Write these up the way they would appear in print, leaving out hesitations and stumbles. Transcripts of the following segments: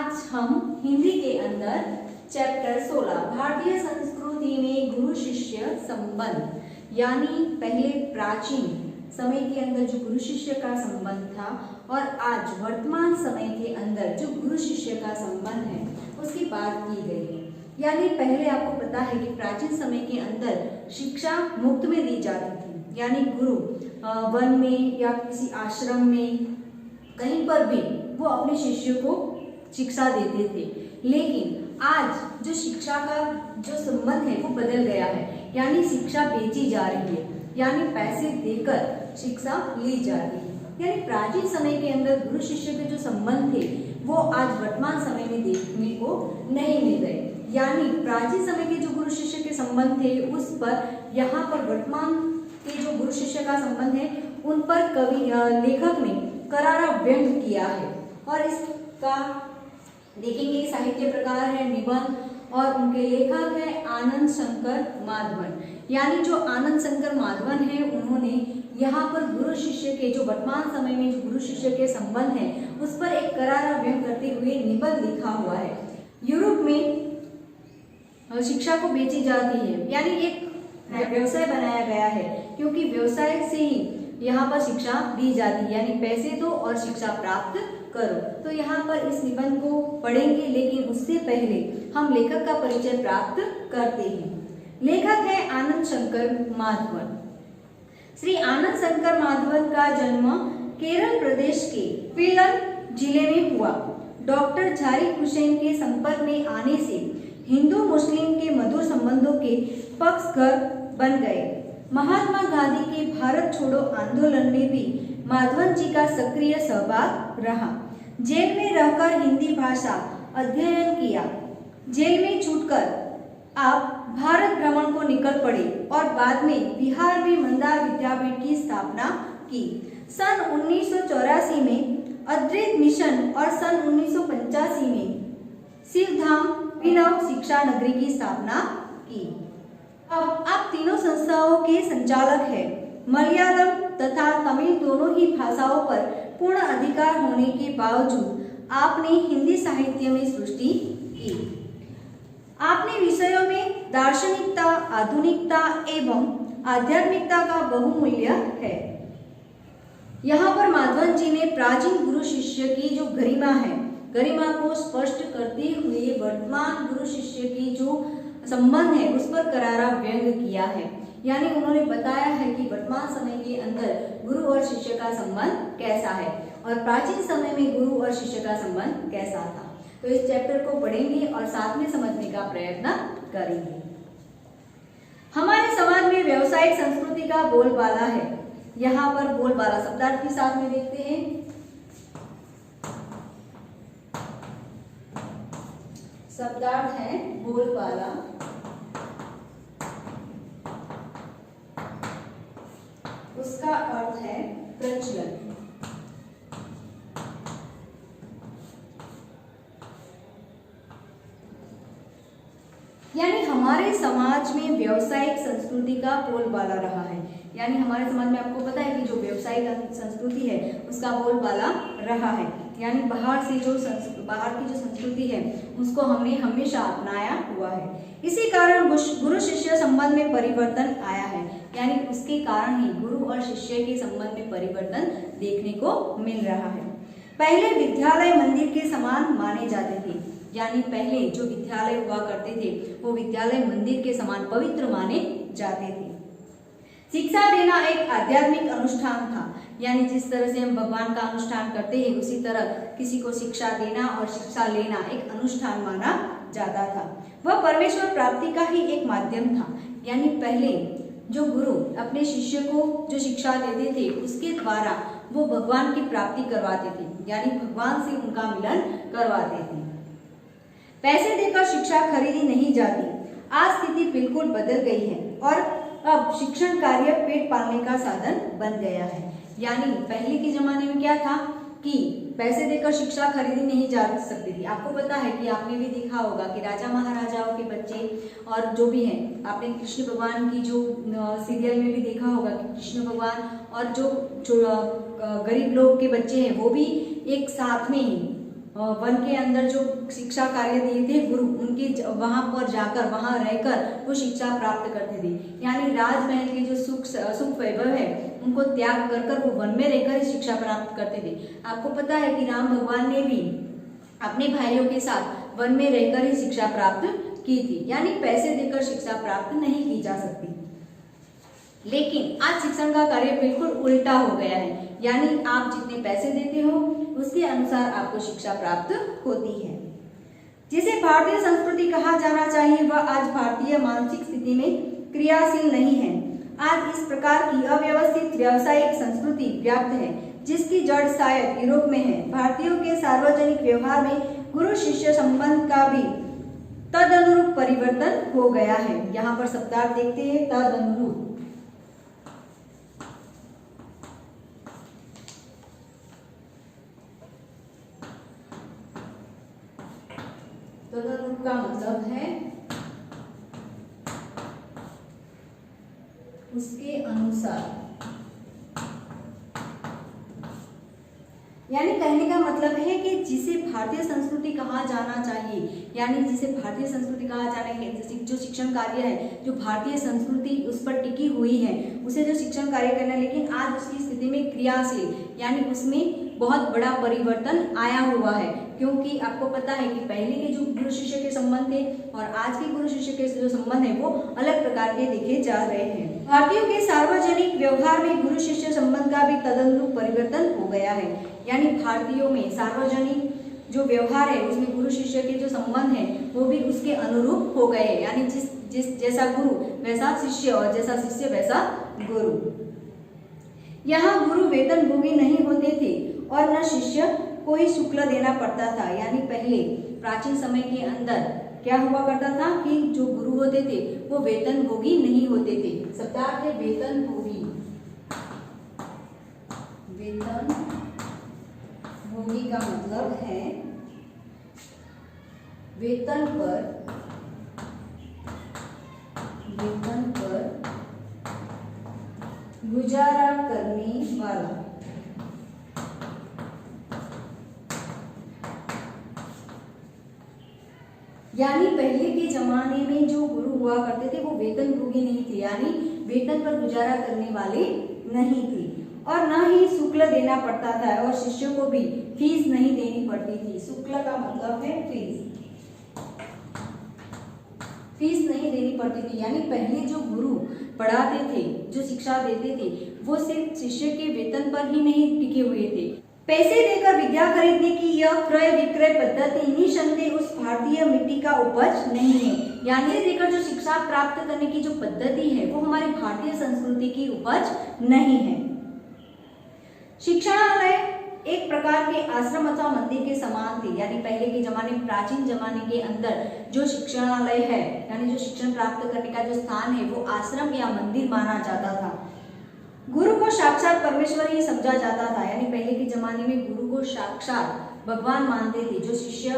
आज हम हिंदी के अंदर चैप्टर 16 भारतीय संस्कृति में गुरु शिष्य संबंध यानी पहले प्राचीन समय के अंदर जो गुरु शिष्य का संबंध था और आज वर्तमान समय के अंदर जो गुरु शिष्य का संबंध है उसकी बात की गई है। यानी पहले आपको पता है कि प्राचीन समय के अंदर शिक्षा मुफ्त में दी जाती थी, यानी गुरु वन में या किसी आश्रम में कहीं पर भी वो अपने शिष्य को शिक्षा देते थे। लेकिन आज जो शिक्षा का जो संबंध है वो बदल गया है, यानी शिक्षा बेची जा रही है, यानी पैसे देकर शिक्षा ली जा रही है। यानी प्राचीन समय के अंदर गुरु शिष्य के जो संबंध थे वो आज वर्तमान समय में देखने को नहीं मिल रहे। यानी प्राचीन समय के जो गुरु शिष्य के संबंध थे उस पर यहाँ पर वर्तमान के जो गुरु शिष्य का संबंध है उन पर कवि लेखक ने करारा व्यंग किया है। और इसका देखेंगे साहित्य प्रकार है निबंध और उनके लेखक है आनंद शंकर माधवन। यानी जो आनंद शंकर माधवन है उन्होंने यहाँ पर गुरु शिष्य के जो वर्तमान समय में जो गुरु शिष्य के संबंध है उस पर एक करारा व्यंग करते हुए निबंध लिखा हुआ है। यूरोप में शिक्षा को बेची जाती है, यानी एक व्यवसाय बनाया गया है, क्योंकि व्यवसाय से ही यहाँ पर शिक्षा दी जाती है, यानी पैसे दो और शिक्षा प्राप्त करो। तो यहाँ पर इस निबंध को पढ़ेंगे, लेकिन उससे पहले हम लेखक का परिचय प्राप्त करते हैं। लेखक है आनंद शंकर माधवन। श्री आनंद शंकर माधवन का जन्म केरल प्रदेश के फिलर जिले में हुआ। डॉक्टर झाकिर हुसैन के संपर्क में आने से हिंदू मुस्लिम के मधुर संबंधों के पक्षधर बन गए। महात्मा गांधी के भारत छोड़ो आंदोलन में भी माधवन जी का सक्रिय सहभाग रहा। जेल में रहकर हिंदी भाषा अध्ययन किया। जेल में छूटकर आप भारत भ्रमण को निकल पड़े और बाद में बिहार में मंदार विद्यापीठ की स्थापना की। सन 1984 में अद्वैत मिशन और सन 1985 में शिवधाम विनव शिक्षा नगरी की स्थापना की। अब आप तीनों संस्थाओं के संचालक हैं। मलयालम तथा तमिल दोनों ही भाषाओं पर पूर्ण अधिकार होने के बावजूद आपने हिंदी साहित्य में सृष्टि की। आपने विषयों में दार्शनिकता, आधुनिकता एवं आध्यात्मिकता का बहुमूल्य है। यहाँ पर माधवन जी ने प्राचीन गुरु शिष्य की जो गरिमा है, गरिमा को स्पष्ट करते हुए वर्तमान गुरु शिष्य की जो संबंध है उस पर करारा व्यंग किया है। यानी उन्होंने बताया है कि वर्तमान समय के अंदर गुरु और शिष्य का संबंध कैसा है और प्राचीन समय में गुरु और शिष्य का संबंध कैसा था। तो इस चैप्टर को पढ़ेंगे और साथ में समझने का प्रयत्न करेंगे। हमारे समाज में व्यावसायिक संस्कृति का बोलबाला है। यहाँ पर बोलबाला शब्दार्थ के साथ में देखते हैं। शब्दार्थ है बोलबाला। उसका अर्थ है प्रचलन। यानी हमारे समाज में व्यावसायिक संस्कृति का बोलबाला रहा है। यानी हमारे समाज में आपको पता है कि जो व्यावसायिक संस्कृति है उसका बोलबाला रहा है। यानी बाहर की जो संस्कृति है उसको हमने हमेशा अपनाया हुआ है। इसी कारण गुरु शिष्य संबंध में परिवर्तन आया है। यानी उसके कारण ही गुरु और शिष्य के संबंध में परिवर्तन देखने को मिल रहा है। पहले विद्यालय मंदिर के समान माने जाते थे। यानी पहले जो विद्यालय हुआ करते थे वो विद्यालय मंदिर के समान पवित्र माने जाते थे। शिक्षा देना एक आध्यात्मिक अनुष्ठान था। यानी जिस तरह से हम भगवान का अनुष्ठान करते हैं उसी तरह किसी को शिक्षा देना और शिक्षा लेना एक अनुष्ठान माना जाता था। वह परमेश्वर प्राप्ति का ही एक माध्यम था। यानी पहले जो गुरु अपने शिष्य को जो शिक्षा देते थे उसके द्वारा वो भगवान की प्राप्ति करवाते थे, यानी भगवान से उनका मिलन करवाते थे। पैसे देकर शिक्षा खरीदी नहीं जाती। आज स्थिति बिल्कुल बदल गई है और अब शिक्षण कार्य पेट पालने का साधन बन गया है। यानी पहले के जमाने में क्या था कि पैसे देकर शिक्षा खरीदी नहीं जा सकती थी। आपको पता है कि आपने भी देखा होगा कि राजा महाराजाओं के बच्चे और जो भी हैं, आपने कृष्ण भगवान की जो सीरियल में भी देखा होगा कि कृष्ण भगवान और जो गरीब लोग के बच्चे हैं वो भी एक साथ में ही वन के अंदर जो शिक्षा कार्य दिए थे गुरु, उनके वहां पर जाकर वहां रहकर वो शिक्षा प्राप्त करते थे। यानी राजमहल के जो सुख वैभव है उनको त्याग कर कर वो वन में रहकर ही शिक्षा प्राप्त करते थे। आपको पता है कि राम भगवान ने भी अपने भाइयों के साथ वन में रहकर ही शिक्षा प्राप्त की थी। यानी पैसे देकर शिक्षा प्राप्त नहीं की जा सकती। लेकिन आज शिक्षण का कार्य बिल्कुल उल्टा हो गया है। यानी आप जितने पैसे देते हो उसके अनुसार आपको शिक्षा प्राप्त होती है। जिसे भारतीय संस्कृति कहा जाना चाहिए वह आज भारतीय मानसिक स्थिति में क्रियाशील नहीं है। आज इस प्रकार की अव्यवस्थित व्यावसायिक संस्कृति व्याप्त है जिसकी जड़ शायद यूरोप में है। भारतीयों के सार्वजनिक व्यवहार में गुरु शिष्य संबंध का भी तदनुरूप परिवर्तन हो गया है। यहाँ पर शब्दार्थ देखते हैं, तदनुरूप। तदनुरूप का मतलब है उसके अनुसार। यानी कहने का मतलब है कि जिसे भारतीय संस्कृति कहा जाना चाहिए, यानी जिसे भारतीय संस्कृति कहा जाना है, जो शिक्षण कार्य है, जो भारतीय संस्कृति उस पर टिकी हुई है, उसे जो शिक्षण कार्य करना है, लेकिन आज उसकी स्थिति में क्रियाशील, यानी उसमें बहुत बड़ा परिवर्तन आया हुआ है। क्योंकि आपको पता है कि पहले के जो गुरु शिष्य के संबंध थे और आज के गुरु शिष्य के जो संबंध है वो अलग प्रकार के देखे जा रहे हैं। भारतीयों के सार्वजनिक व्यवहार में गुरु शिष्य संबंध का भी तदनुरूप परिवर्तन हो गया है। यानी भारतीयों में सार्वजनिक जो व्यवहार है उसमें गुरु शिष्य के जो संबंध है वो भी उसके अनुरूप हो गए। यानी जिस जैसा गुरु वैसा शिष्य और जैसा शिष्य वैसा गुरु। यहाँ गुरु वेतन भोगी नहीं होते थे और न शिष्य को ही शुल्क देना पड़ता था। यानी पहले प्राचीन समय के अंदर क्या हुआ करता था कि जो गुरु होते थे वो वेतन भोगी नहीं होते थे। शब्दार्थ है वेतन भोगी। वेतन भोगी का मतलब है वेतन पर गुजारा करने वाला। यानी पहले के जमाने में जो गुरु हुआ करते थे वो वेतन भोगी नहीं थे, यानी वेतन पर गुजारा करने वाले नहीं थे और न ही शुल्क देना पड़ता था और शिष्यों को भी फीस नहीं देनी पड़ती थी। शुल्क का मतलब है फीस नहीं देनी पड़ती थी। यानी पहले जो गुरु पढ़ाते थे, जो शिक्षा देते थे, वो सिर्फ शिष्य के वेतन पर ही नहीं टिके हुए थे। पैसे देकर विद्या खरीदने की यह क्रय विक्रय पद्धति निसंदेह उस भारतीय मिट्टी का उपज नहीं है। यानी देकर जो शिक्षा प्राप्त करने की जो पद्धति है वो हमारी भारतीय संस्कृति की उपज नहीं है। शिक्षालय एक प्रकार के आश्रम अथवा मंदिर के समान थे। यानी पहले के जमाने में, प्राचीन जमाने के अंदर जो शिक्षणालय है, यानी जो शिक्षण प्राप्त करने का जो स्थान है वो आश्रम या मंदिर माना जाता था। गुरु को साक्षात परमेश्वर ही समझा जाता था। यानी पहले के जमाने में गुरु को साक्षात भगवान मानते थे। जो शिष्य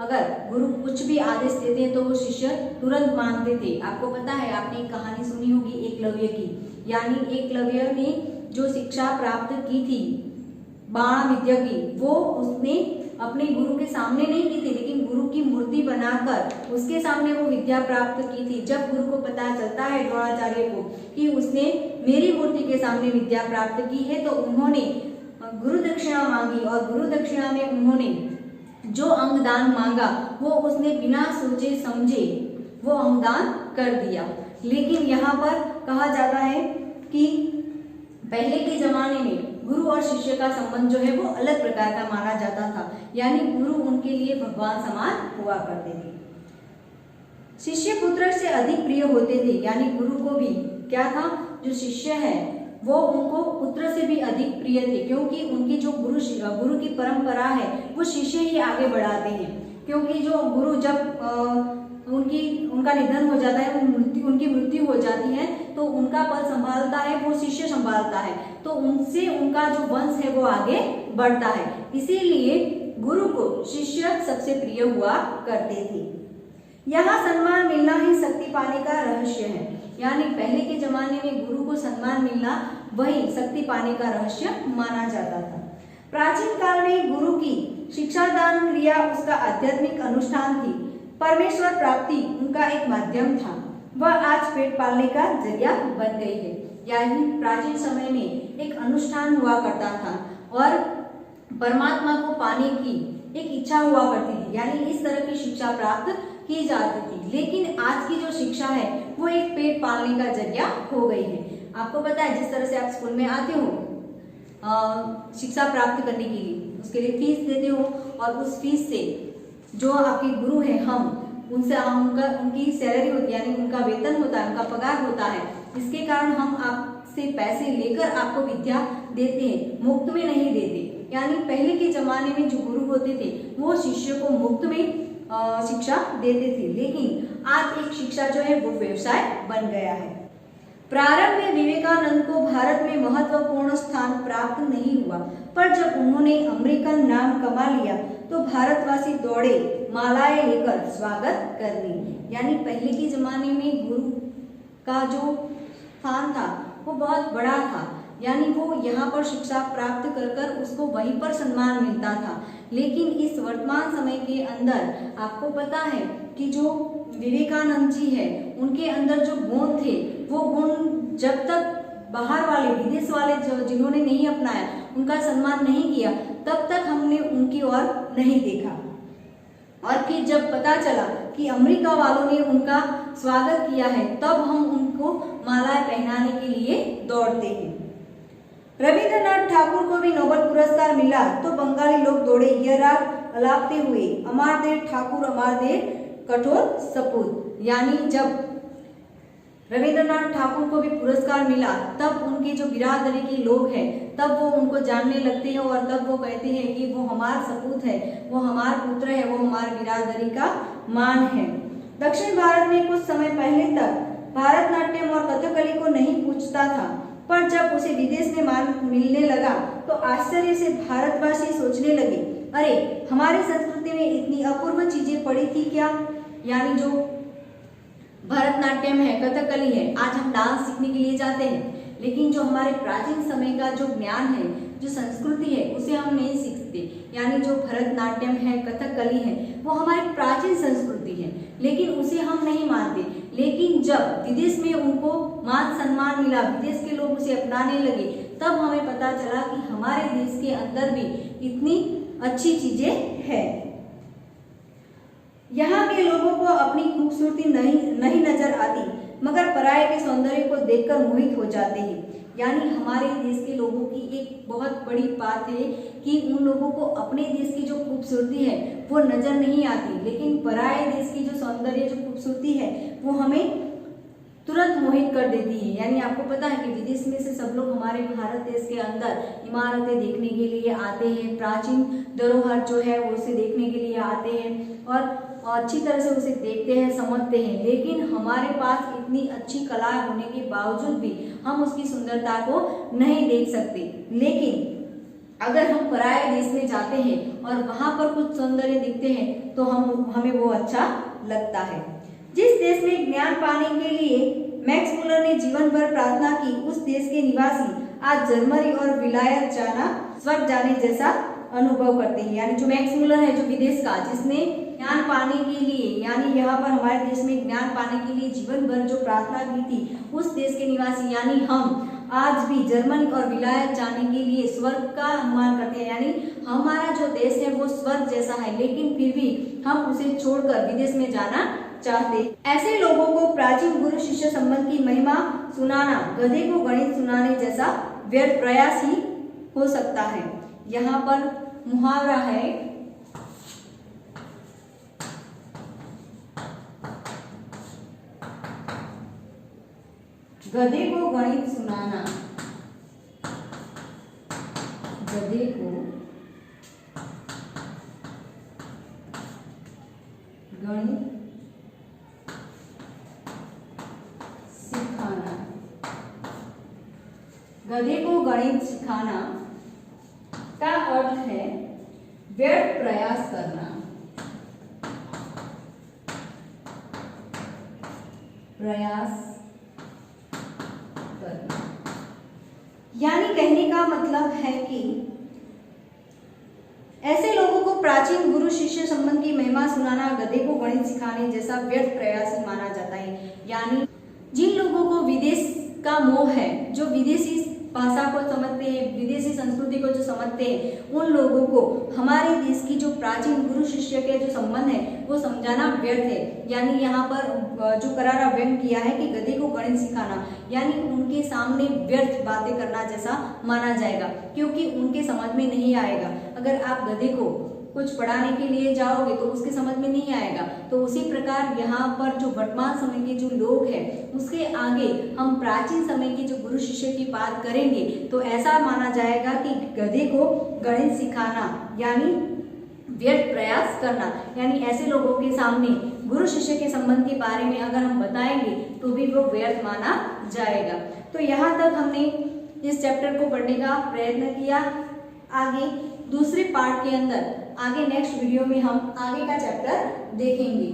अगर गुरु कुछ भी आदेश देते हैं तो वो शिष्य तुरंत मानते थे। आपको पता है, आपने एक कहानी सुनी होगी एकलव्य की। यानी एकलव्य ने जो शिक्षा प्राप्त की थी बाण विद्या की, वो उसने अपने गुरु के सामने नहीं की थी, लेकिन गुरु की मूर्ति बनाकर उसके सामने वो विद्या प्राप्त की थी। जब गुरु को पता चलता है द्रोणाचार्य को कि उसने मेरी मूर्ति के सामने विद्या प्राप्त की है, तो उन्होंने गुरु दक्षिणा मांगी और गुरु दक्षिणा में उन्होंने जो अंगदान मांगा वो उसने बिना सोचे समझे वो अंगदान कर दिया। लेकिन यहाँ पर कहा जाता है कि पहले के जमाने में गुरु और शिष्य का संबंध जो है वो अलग प्रकार का माना जाता था। यानी गुरु उनके लिए भगवान समान हुआ करते थे। शिष्य पुत्र से अधिक प्रिय होते थे। यानी गुरु को भी क्या था, जो शिष्य है वो उनको पुत्र से भी अधिक प्रिय थे, क्योंकि उनकी जो गुरु की परंपरा है वो शिष्य ही आगे बढ़ाते हैं। क्योंकि जो गुरु जब उनका निधन हो जाता है, उनकी मृत्यु हो जाती है, तो उनका पद संभालता है वो शिष्य संभालता है, तो उनसे उनका जो वंश है वो आगे बढ़ता है। इसीलिए गुरु को शिष्य सबसे प्रिय हुआ करते थे। यहाँ सम्मान मिलना ही शक्ति पाने का रहस्य है। यानी पहले के जमाने में गुरु को सम्मान मिलना वही शक्ति पाने का रहस्य माना जाता था। प्राचीन काल में गुरु की शिक्षादान क्रिया उसका आध्यात्मिक अनुष्ठान थी। परमेश्वर प्राप्ति उनका एक माध्यम था। वह आज पेट पालने का जरिया बन गई है। यानी प्राचीन समय में एक अनुष्ठान हुआ करता था और परमात्मा को पाने की एक इच्छा हुआ करती थी, यानी इस तरह की शिक्षा प्राप्त की जाती थी। लेकिन आज की जो शिक्षा है वो एक पेट पालने का जरिया हो गई है। आपको पता है, जिस तरह से आप स्कूल में आते हो शिक्षा प्राप्त करने के लिए, उसके लिए फीस देते हो और उस फीस से जो आपके गुरु हैं उनसे उनकी सैलरी होती है, यानी उनका वेतन होता है, उनका पगार होता है। इसके कारण हम आपसे पैसे लेकर आपको विद्या देते हैं, मुफ्त में नहीं देते। यानी पहले के जमाने में जो गुरु होते थे वो शिष्य को मुफ्त में शिक्षा देते थे, लेकिन आज एक शिक्षा जो है वो व्यवसाय बन गया है। प्रारंभ में विवेकानंद को भारत में महत्वपूर्ण स्थान प्राप्त नहीं हुआ, पर जब उन्होंने अमेरिकन नाम कमा लिया तो भारतवासी दौड़े मालाएं लेकर स्वागत करने। यानी पहले के जमाने में गुरु का जो स्थान था वो बहुत बड़ा था, यानी वो यहाँ पर शिक्षा प्राप्त कर कर उसको वहीं पर सम्मान मिलता था। लेकिन इस वर्तमान समय के अंदर आपको पता है कि जो विवेकानंद जी है उनके अंदर जो गुण थे वो गुण जब तक बाहर वाले विदेश वाले जिन्होंने नहीं अपनाया, उनका सम्मान नहीं किया, तब तक हमने उनकी ओर नहीं देखा। और फिर जब पता चला कि अमेरिका वालों ने उनका स्वागत किया है, तब हम उनको मालाएं पहनाने के लिए दौड़ते हैं। रविंद्रनाथ ठाकुर को भी नोबेल पुरस्कार मिला तो बंगाली लोग दौड़े यह राग अलापते हुए, अमारदेव ठाकुर अमारदेव कठोर सपूत। यानी जब रविंद्रनाथ ठाकुर को भी पुरस्कार मिला तब उनके जो बिरादरी के लोग हैं तब वो उनको जानने लगते हैं और तब वो कहते हैं कि वो हमारा सपूत है, वो हमारा पुत्र है, वो हमारी बिरादरी का मान है। दक्षिण भारत में कुछ समय पहले तक भारतनाट्यम और कथकली को नहीं पूछता था, पर जब उसे विदेश में मान मिलने लगा तो आश्चर्य से भारतवासी सोचने लगे, अरे हमारी संस्कृति में इतनी अपूर्व चीजें पड़ी थी क्या। यानी जो भरतनाट्यम है, कथकली है, आज हम डांस सीखने के लिए जाते हैं, लेकिन जो हमारे प्राचीन समय का जो ज्ञान है, जो संस्कृति है, उसे हम नहीं सीखते। यानी जो भरतनाट्यम है, कथकली है, वो हमारी प्राचीन संस्कृति है, लेकिन उसे हम नहीं मानते। लेकिन जब विदेश में उनको मान सम्मान मिला, विदेश के लोग उसे अपनाने लगे, तब हमें पता चला कि हमारे देश के अंदर भी इतनी अच्छी चीजें हैं। यहाँ के लोगों को अपनी खूबसूरती नहीं नजर आती, मगर पराये के सौंदर्य को देखकर मोहित हो जाते हैं। यानी हमारे देश के लोगों की एक बहुत बड़ी बात है कि उन लोगों को अपने देश की जो खूबसूरती है वो नजर नहीं आती, लेकिन पराये देश की जो सौंदर्य, जो खूबसूरती है वो हमें तुरंत मोहित कर देती है। यानी आपको पता है कि विदेश में से सब लोग हमारे भारत देश के अंदर इमारतें देखने के लिए आते हैं, प्राचीन धरोहर जो है वो उसे देखने के लिए आते हैं और अच्छी तरह से उसे देखते हैं, समझते हैं। लेकिन हमारे पास इतनी अच्छी कला होने के बावजूद भी हम उसकी सुंदरता को नहीं देख सकते। लेकिन अगर हम पराये देश में जाते हैं और वहां पर कुछ सौंदर्य दिखते हैं तो हमें वो अच्छा लगता है। जिस देश में ज्ञान पाने के लिए मैक्स मुलर ने जीवन भर प्रार्थना की, उस देश के निवासी आज जर्मनी और विलायत जाना स्वर्ग जाने जैसा अनुभव करते हैं। यानी जो मैक्स मुलर है, जो विदेश का, जिसने ज्ञान पाने के लिए, यानी यहाँ पर हमारे देश में ज्ञान पाने के लिए जीवन भर जो प्रार्थना की थी, उस देश के निवासी यानी हम आज भी जर्मनी और विलायत जाने के लिए स्वर्ग का अनुमान करते हैं। यानी हमारा जो देश है वो स्वर्ग जैसा है, लेकिन फिर भी हम उसे छोड़कर विदेश में जाना चाहते। ऐसे लोगों को प्राचीन गुरु शिष्य संबंध की महिमा सुनाना गधे को गणित सुनाने जैसा व्यर्थ प्रयास ही हो सकता है। यहाँ पर मुहावरा है, गधे को गणित सुनाना, गधे को गणित सिखाना, गधे को गणित सिखाना का अर्थ है व्यर्थ प्रयास करना, प्रयास करना। यानी कहने का मतलब है कि ऐसे लोगों को प्राचीन गुरु शिष्य संबंध की महिमा सुनाना गधे को गणित सिखाने जैसा व्यर्थ प्रयास ही माना जाता है। यानी जिन लोगों को विदेश का मोह है, जो विदेशी भाषा को समझते हैं, विदेशी संस्कृति को जो समझते हैं, उन लोगों को हमारे देश की जो प्राचीन गुरु शिष्य के जो संबंध है वो समझाना व्यर्थ है। यानी यहाँ पर जो करारा व्यंग किया है कि गधे को गणित सिखाना, यानी उनके सामने व्यर्थ बातें करना जैसा माना जाएगा, क्योंकि उनके समझ में नहीं आएगा। अगर आप गधे को कुछ पढ़ाने के लिए जाओगे तो उसके समझ में नहीं आएगा। तो उसी प्रकार यहाँ पर जो वर्तमान समय के जो लोग हैं उसके आगे हम प्राचीन समय के जो गुरु शिष्य की बात करेंगे तो ऐसा माना जाएगा कि गधे को गणित सिखाना यानी व्यर्थ प्रयास करना। यानी ऐसे लोगों के सामने गुरु शिष्य के संबंध के बारे में अगर हम बताएंगे तो भी वो व्यर्थ माना जाएगा। तो यहाँ तक हमने इस चैप्टर को पढ़ने का प्रयत्न किया। आगे दूसरे पार्ट के अंदर आगे नेक्स्ट वीडियो में हम आगे का चैप्टर देखेंगे।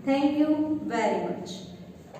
Thank you very much.